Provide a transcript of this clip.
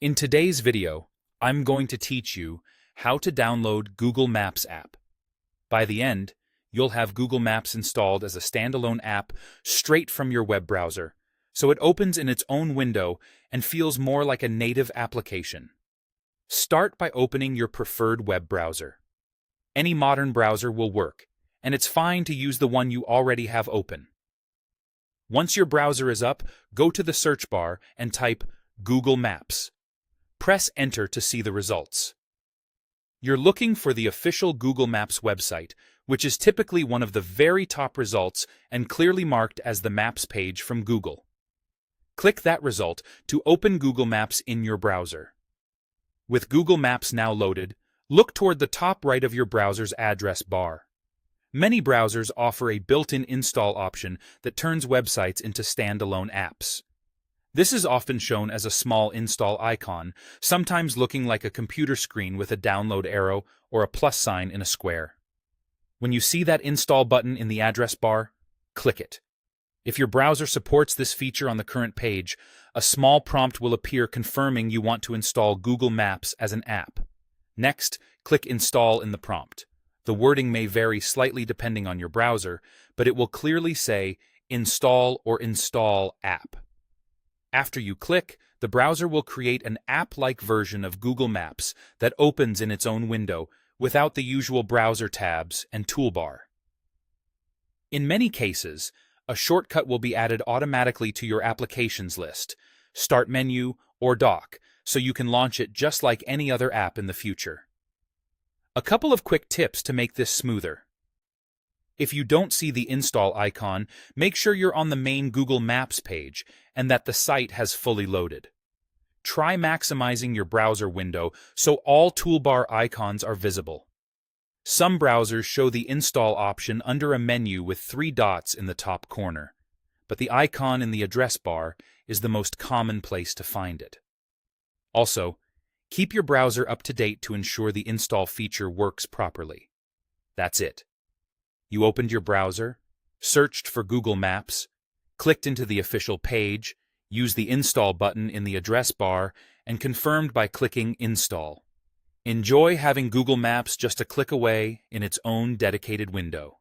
In today's video, I'm going to teach you how to download Google Maps app. By the end, you'll have Google Maps installed as a standalone app straight from your web browser, so it opens in its own window and feels more like a native application. Start by opening your preferred web browser. Any modern browser will work, and it's fine to use the one you already have open. Once your browser is up, go to the search bar and type Google Maps. Press Enter to see the results. You're looking for the official Google Maps website, which is typically one of the very top results and clearly marked as the Maps page from Google. Click that result to open Google Maps in your browser. With Google Maps now loaded, look toward the top right of your browser's address bar. Many browsers offer a built-in install option that turns websites into standalone apps. This is often shown as a small install icon, sometimes looking like a computer screen with a download arrow or a plus sign in a square. When you see that install button in the address bar, click it. If your browser supports this feature on the current page, a small prompt will appear confirming you want to install Google Maps as an app. Next, click Install in the prompt. The wording may vary slightly depending on your browser, but it will clearly say Install or Install App. After you click, the browser will create an app-like version of Google Maps that opens in its own window without the usual browser tabs and toolbar. In many cases, a shortcut will be added automatically to your applications list, Start menu, or Dock, so you can launch it just like any other app in the future. A couple of quick tips to make this smoother. If you don't see the install icon, make sure you're on the main Google Maps page and that the site has fully loaded. Try maximizing your browser window so all toolbar icons are visible. Some browsers show the install option under a menu with 3 dots in the top corner, but the icon in the address bar is the most common place to find it. Also, keep your browser up to date to ensure the install feature works properly. That's it. You opened your browser, searched for Google Maps, clicked into the official page, used the install button in the address bar, and confirmed by clicking Install. Enjoy having Google Maps just a click away in its own dedicated window.